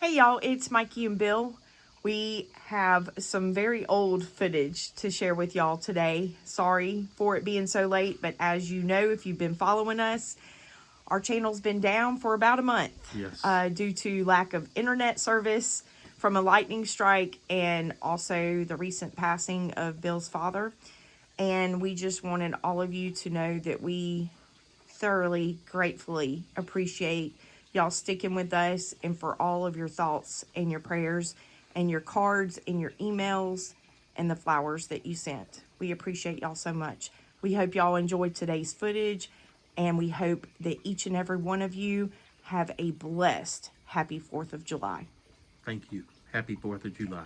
Hey y'all, it's Mikey and Bill. We have some very old footage to share with y'all today. Sorry for it being so late, but as you know, if you've been following us, our channel's been down for about a month. Yes. Due to lack of internet service from a lightning strike and also the recent passing of Bill's father. And we just wanted all of you to know that we thoroughly, gratefully appreciate y'all sticking with us and for all of your thoughts and your prayers and your cards and your emails and the flowers that you sent. We appreciate y'all so much. We hope y'all enjoyed today's footage, and we hope that each and every one of you have a blessed happy 4th of July. Thank you. Happy 4th of July.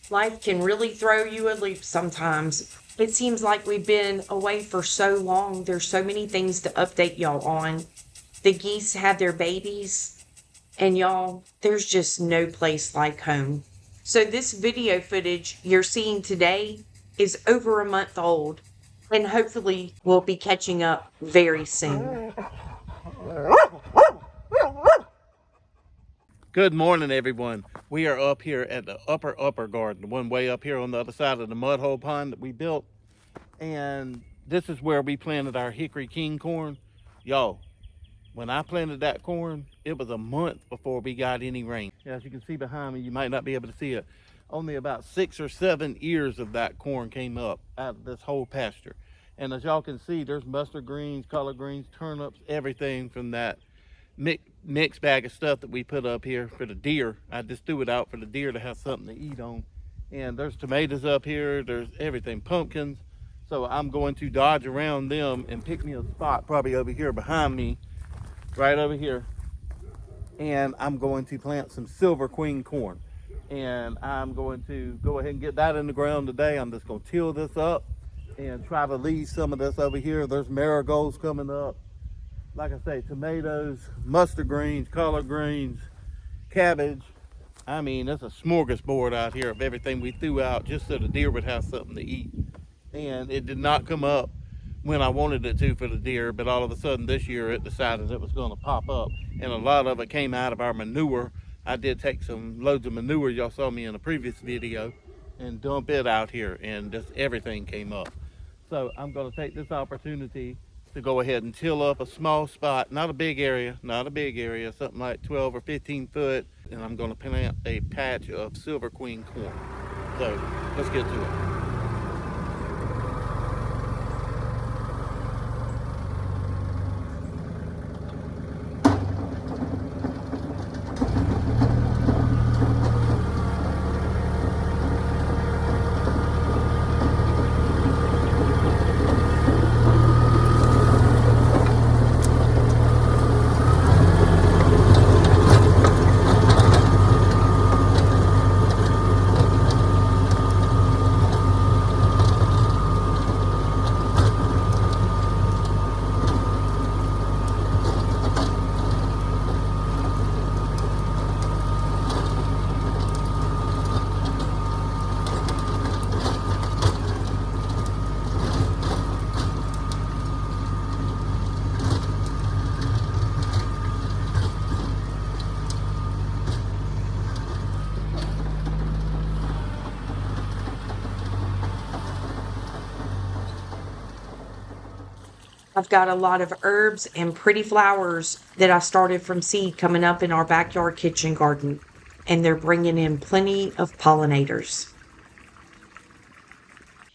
Life can really throw you a loop sometimes. It seems like we've been away for so long. There's so many things to update y'all on. The geese had their babies, and y'all, there's just no place like home. So this video footage you're seeing today is over a month old, and hopefully we'll be catching up very soon. Good morning, everyone. We are up here at the upper garden, the one way up here on the other side of the mud hole pond that we built. And this is where we planted our hickory king corn. Y'all, when I planted that corn, it was a month before we got any rain. As you can see behind me, you might not be able to see it. Only about 6 or 7 ears of that corn came up out of this whole pasture. And as y'all can see, there's mustard greens, collard greens, turnips, everything from that mixed bag of stuff that we put up here for the deer. I just threw it out for the deer to have something to eat on. And there's tomatoes up here, there's everything, pumpkins. So I'm going to dodge around them and pick me a spot probably over here behind me, right over here. And I'm going to plant some silver queen corn. And I'm going to go ahead and get that in the ground today. I'm just going to till this up and try to leave some of this over here. There's marigolds coming up. Like I say, tomatoes, mustard greens, collard greens, cabbage. I mean, it's a smorgasbord out here of everything we threw out just so the deer would have something to eat. And it did not come up when I wanted it to for the deer, but all of a sudden this year it decided it was going to pop up. And a lot of it came out of our manure. I did take some loads of manure, y'all saw me in a previous video, and dump it out here, and just everything came up. So I'm going to take this opportunity to go ahead and till up a small spot, not a big area, something like 12 or 15 foot, and I'm going to plant a patch of silver queen corn. So let's get to it. I've got a lot of herbs and pretty flowers that I started from seed coming up in our backyard kitchen garden, and they're bringing in plenty of pollinators.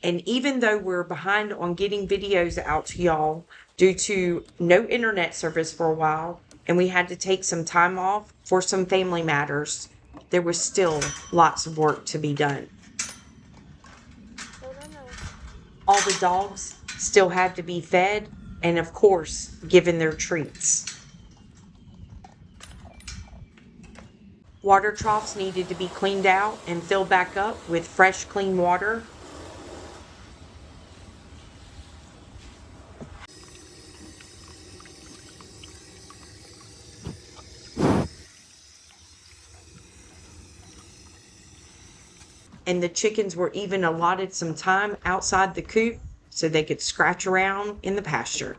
And even though we're behind on getting videos out to y'all due to no internet service for a while, and we had to take some time off for some family matters, there was still lots of work to be done. All the dogs still had to be fed and, of course, given their treats. Water troughs needed to be cleaned out and filled back up with fresh, clean water. And the chickens were even allotted some time outside the coop so they could scratch around in the pasture.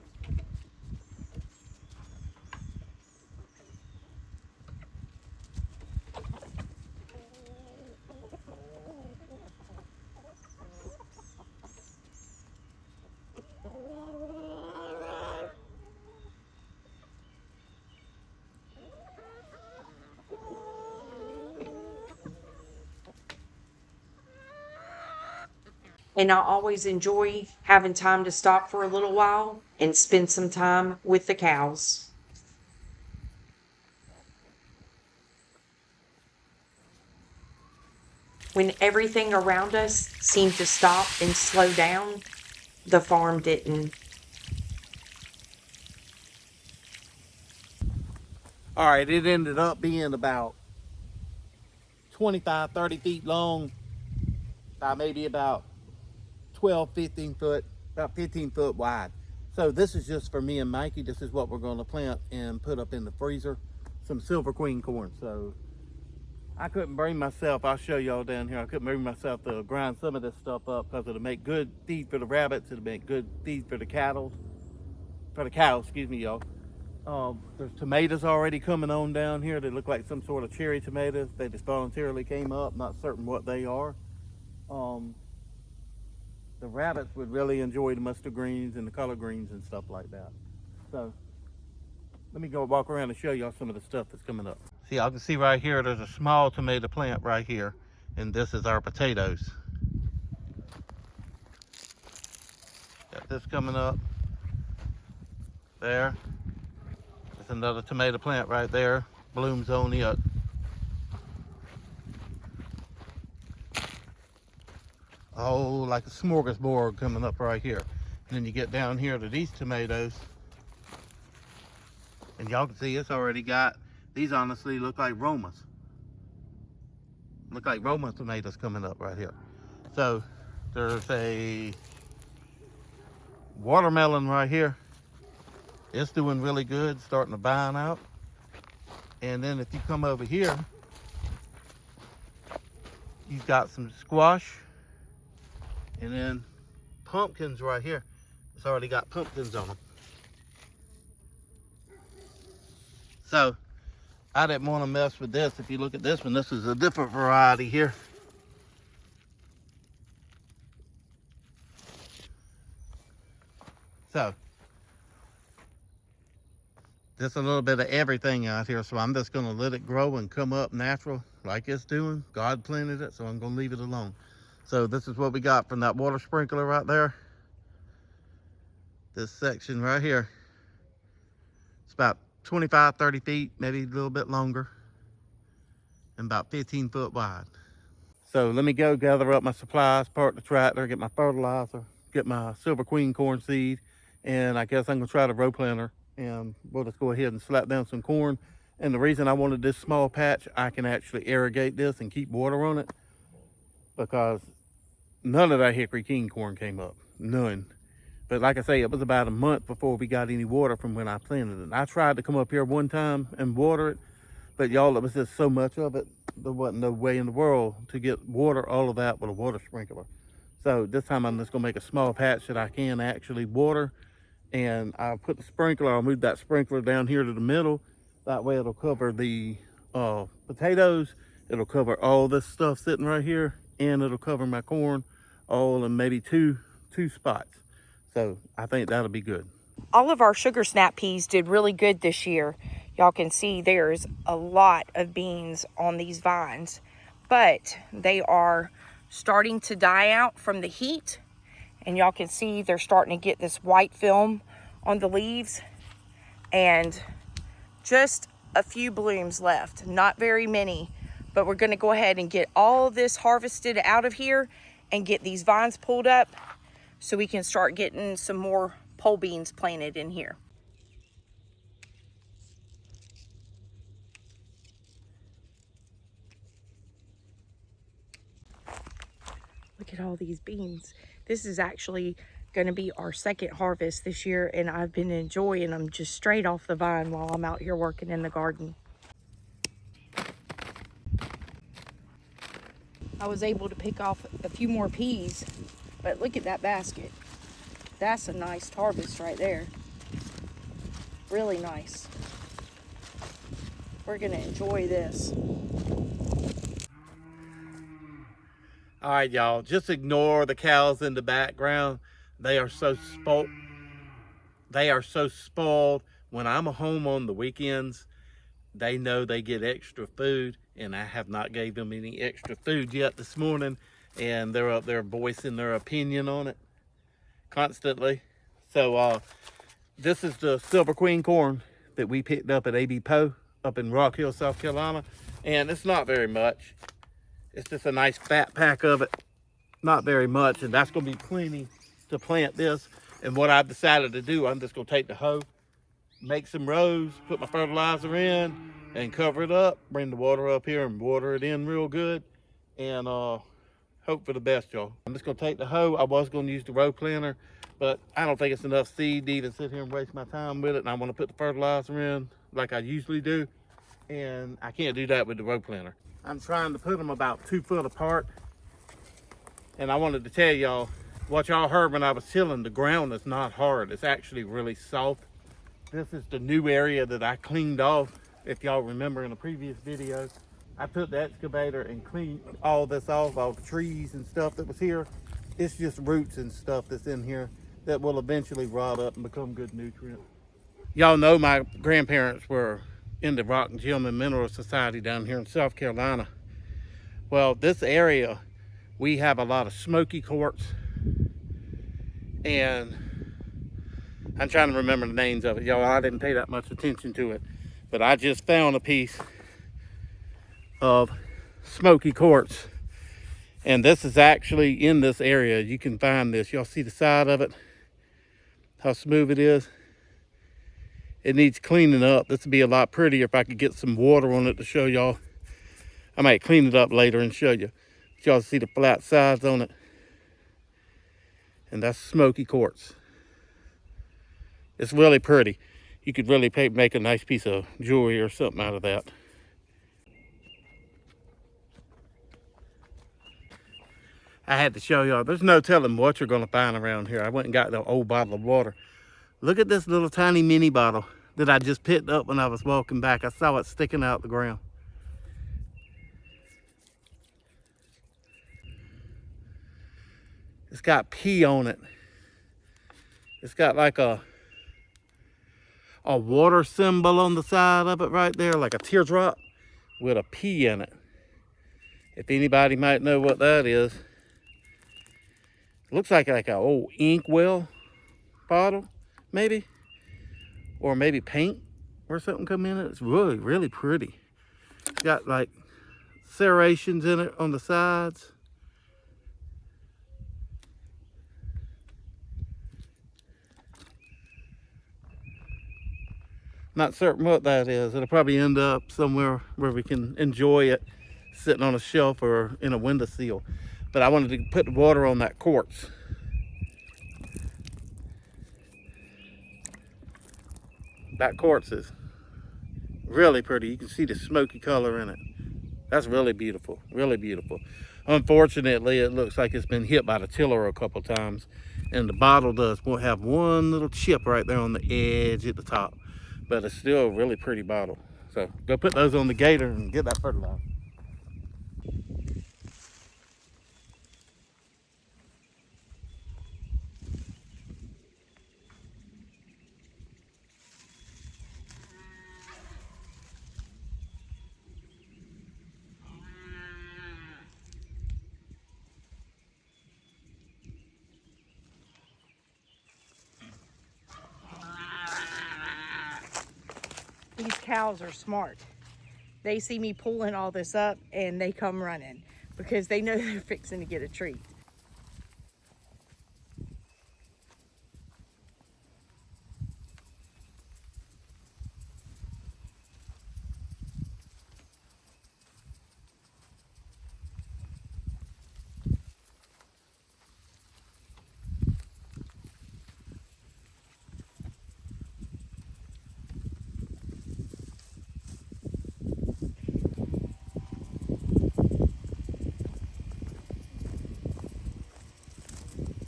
And I always enjoy having time to stop for a little while and spend some time with the cows. When everything around us seemed to stop and slow down, the farm didn't. All right, it ended up being about 25, 30 feet long, maybe about 12, 15 foot, about 15 foot wide. So this is just for me and Mikey. This is what we're going to plant and put up in the freezer. Some silver queen corn. So I couldn't bring myself, I'll show y'all down here, I couldn't bring myself to grind some of this stuff up because it'll make good feed for the rabbits. It'll make good feed for the cattle, excuse me, y'all. There's tomatoes already coming on down here. They look like some sort of cherry tomatoes. They just voluntarily came up, not certain what they are. Um, the rabbits would really enjoy the mustard greens and the collard greens and stuff like that. So let me go walk around and show y'all some of the stuff that's coming up. See, I can see right here, there's a small tomato plant right here, and this is our potatoes. Got this coming up there. There's another tomato plant right there, blooms on it. Oh, like a smorgasbord coming up right here. And then you get down here to these tomatoes, and y'all can see it's already got, these honestly look like Romas. Look like Roma tomatoes coming up right here. So there's a watermelon right here. It's doing really good, starting to vine out. And then if you come over here, you've got some squash, and then pumpkins right here. It's already got pumpkins on them. So I didn't want to mess with this. If you look at this one, this is a different variety here. So just a little bit of everything out here. So I'm just going to let it grow and come up natural like it's doing. God planted it, so I'm going to leave it alone. So this is what we got from that water sprinkler right there. This section right here. It's about 25, 30 feet, maybe a little bit longer, and about 15 foot wide. So let me go gather up my supplies, park the tractor, get my fertilizer, get my silver queen corn seed, and I guess I'm gonna try the row planter, and we'll just go ahead and slap down some corn. And the reason I wanted this small patch, I can actually irrigate this and keep water on it, because none of that hickory king corn came up, none. But like I say, it was about a month before we got any water from when I planted it. I tried to come up here one time and water it, but y'all, it was just so much of it, there wasn't no way in the world to get water all of that with a water sprinkler. So this time I'm just gonna make a small patch that I can actually water, and I'll put the sprinkler, I'll move that sprinkler down here to the middle. That way it'll cover the potatoes, it'll cover all this stuff sitting right here, and it'll cover my corn all in maybe two spots. So I think that'll be good. All of our sugar snap peas did really good this year. Y'all can see there's a lot of beans on these vines, but they are starting to die out from the heat, and y'all can see they're starting to get this white film on the leaves, and just a few blooms left, not very many, but we're going to go ahead and get all of this harvested out of here and get these vines pulled up so we can start getting some more pole beans planted in here. Look at all these beans. This is actually going to be our second harvest this year, and I've been enjoying them just straight off the vine while I'm out here working in the garden. I was able to pick off a few more peas, but look at that basket. That's a nice harvest right there. Really nice. We're gonna enjoy this. All right, y'all, just ignore the cows in the background. They are so spoiled. They are so spoiled. When I'm home on the weekends, they know they get extra food, and I have not gave them any extra food yet this morning. and they're up there voicing their opinion on it constantly. So this is the Silver Queen corn that we picked up at A.B. Poe up in Rock Hill, South Carolina. And it's not very much. It's just a nice fat pack of it. Not very much, and that's going to be plenty to plant this. And what I've decided to do, I'm just going to take the hoe, make some rows, put my fertilizer in, and cover it up, bring the water up here and water it in real good, and hope for the best, y'all. I'm just going to take the hoe. I was going to use the row planter, but I don't think it's enough seed to even sit here and waste my time with it, and I want to put the fertilizer in like I usually do, and I can't do that with the row planter. I'm trying to put them about 2 foot apart. And I wanted to tell y'all, what y'all heard when I was tilling, the ground is not hard. It's actually really soft. This is the new area that I cleaned off. If y'all remember in a previous video, I took the excavator and cleaned all this off, all the trees and stuff that was here. It's just roots and stuff that's in here that will eventually rot up and become good nutrients. Y'all know my grandparents were in the Rock and Gem and Mineral Society down here in South Carolina. Well, this area, we have a lot of smoky quartz, and I'm trying to remember the names of it. Y'all, I didn't pay that much attention to it, but I just found a piece of smoky quartz, and this is actually in this area. You can find this. Y'all see the side of it, how smooth it is. It needs cleaning up. This would be a lot prettier if I could get some water on it to show y'all. I might clean it up later and show you. But y'all see the flat sides on it. And that's smoky quartz. It's really pretty. You could really make a nice piece of jewelry or something out of that. I had to show y'all, there's no telling what you're gonna find around here. I went and got the old bottle of water. Look at this little tiny mini bottle that I just picked up when I was walking back. I saw it sticking out the ground. It's got P on it. It's got like a water symbol on the side of it right there, like a teardrop with a P in it. If anybody might know what that is. It looks like an old inkwell bottle, maybe. Or maybe paint or something come in it. It's really, really pretty. It's got like serrations in it on the sides. Not certain what that is. It'll probably end up somewhere where we can enjoy it sitting on a shelf or in a windowsill. But I wanted to put the water on that quartz. That quartz is really pretty. You can see the smoky color in it. That's really beautiful, really beautiful. Unfortunately, it looks like it's been hit by the tiller a couple times, and the bottle does have one little chip right there on the edge at the top, but it's still a really pretty bottle. So go put those on the gator and get that fertilizer. These cows are smart. They see me pulling all this up and they come running because they know they're fixing to get a treat.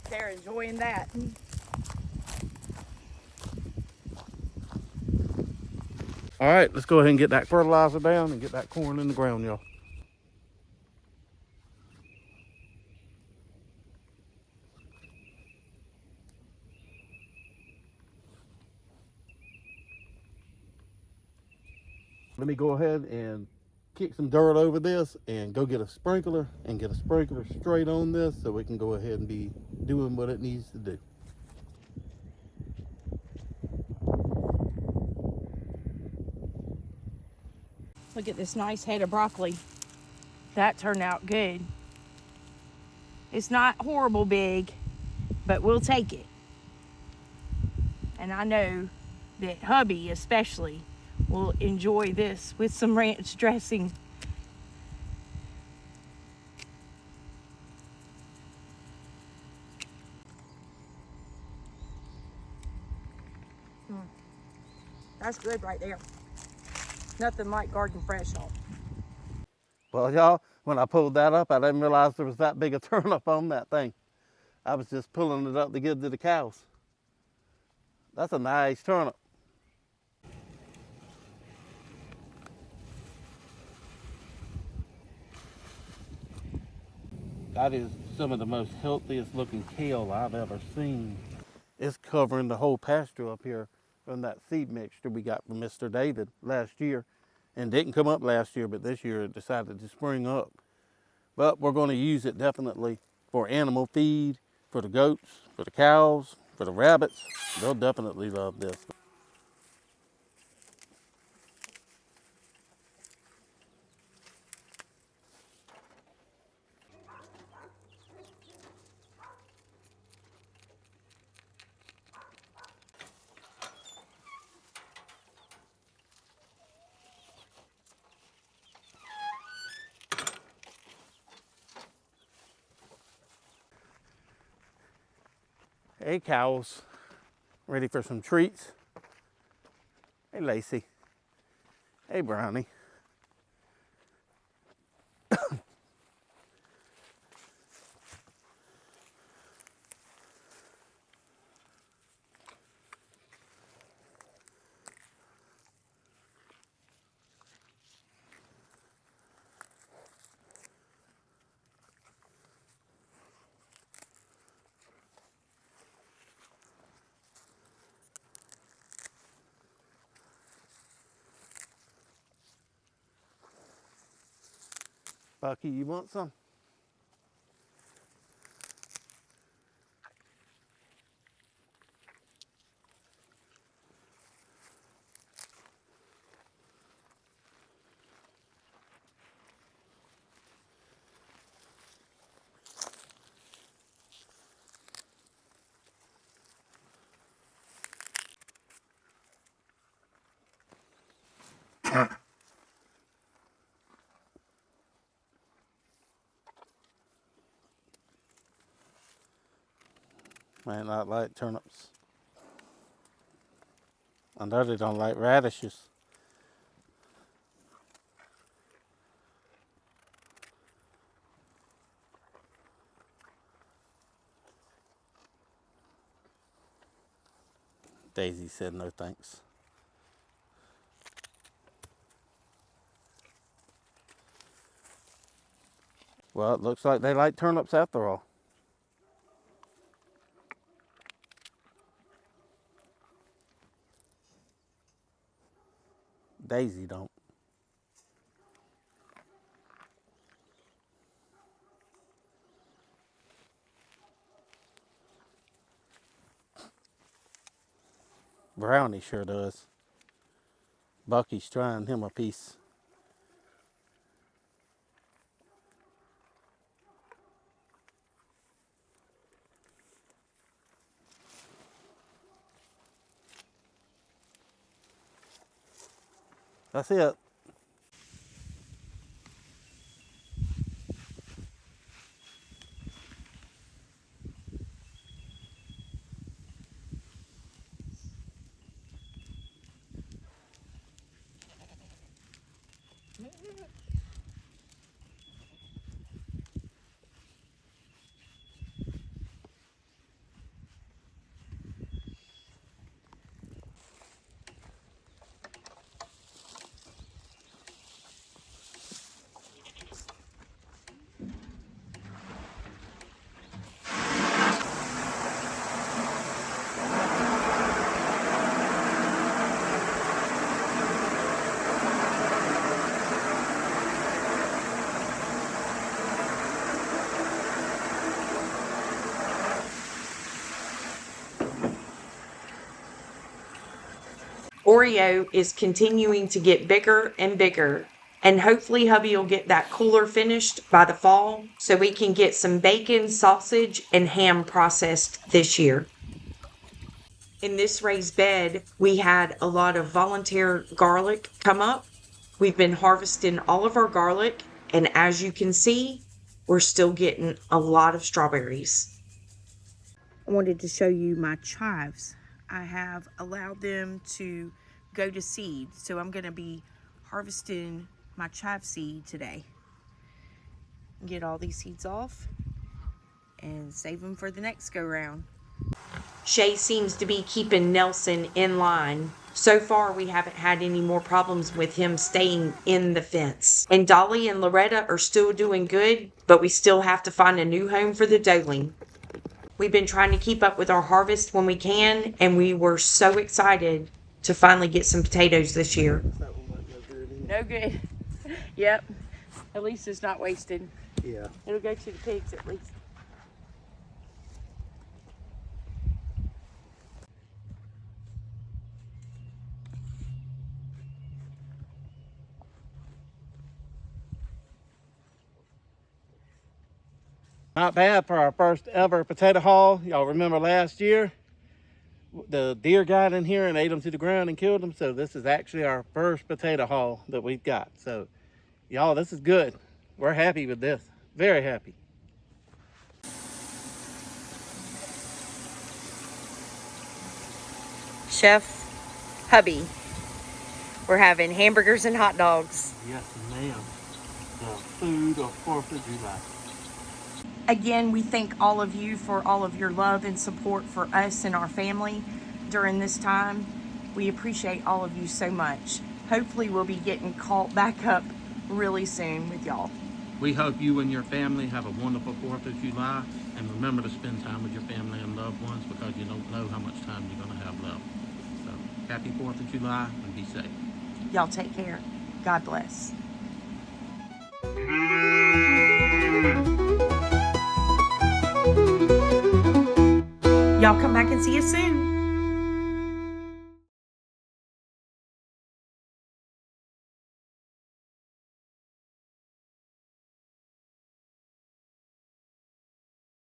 They're enjoying that. All right, let's go ahead and get that fertilizer down and get that corn in the ground, y'all. Let me go ahead and kick some dirt over this and go get a sprinkler and get a sprinkler straight on this so we can go ahead and be doing what it needs to do. Look at this nice head of broccoli. That turned out good. It's not horrible big, but we'll take it. And I know that hubby especially will enjoy this with some ranch dressing. That's good right there. Nothing like garden fresh salt. Well, y'all, when I pulled that up, I didn't realize there was that big a turnip on that thing. I was just pulling it up to give to the cows. That's a nice turnip. That is some of the most healthiest looking kale I've ever seen. It's covering the whole pasture up here from that seed mixture we got from Mr. David last year. And didn't come up last year, but this year it decided to spring up. But we're going to use it definitely for animal feed, for the goats, for the cows, for the rabbits. They'll definitely love this. Hey, cows. Ready for some treats? Hey, Lacey. Hey, Brownie. Bucky, you want some? Might not like turnips. I know they don't like radishes. Daisy said no thanks. Well, it looks like they like turnips after all. Daisy don't. Brownie sure does. Bucky's trying him a piece. That's it. Oreo is continuing to get bigger and bigger, and hopefully hubby will get that cooler finished by the fall so we can get some bacon, sausage, and ham processed this year. In this raised bed, we had a lot of volunteer garlic come up. We've been harvesting all of our garlic, and as you can see, we're still getting a lot of strawberries. I wanted to show you my chives. I have allowed them to go to seed, so I'm going to be harvesting my chive seed today. Get all these seeds off and save them for the next go round. Shay seems to be keeping Nelson in line. So far, we haven't had any more problems with him staying in the fence. And Dolly and Loretta are still doing good, but we still have to find a new home for the doeling. We've been trying to keep up with our harvest when we can, and we were so excited to finally get some potatoes this year. No good. Yep. At least it's not wasted. Yeah. It'll go to the pigs at least. Not bad for our first ever potato haul. Y'all remember last year? The deer got in here and ate them to the ground and killed them. So this is actually our first potato haul that we've got. So y'all, this is good. We're happy with this. Very happy. Chef Hubby, we're having hamburgers and hot dogs. Yes, ma'am. The food of 4th of July. Again, we thank all of you for all of your love and support for us and our family during this time. We appreciate all of you so much. Hopefully we'll be getting caught back up really soon with y'all. We hope you and your family have a wonderful 4th of July, and remember to spend time with your family and loved ones because you don't know how much time you're going to have left. So happy 4th of July and be safe. Y'all take care. God bless. Y'all come back and see us soon.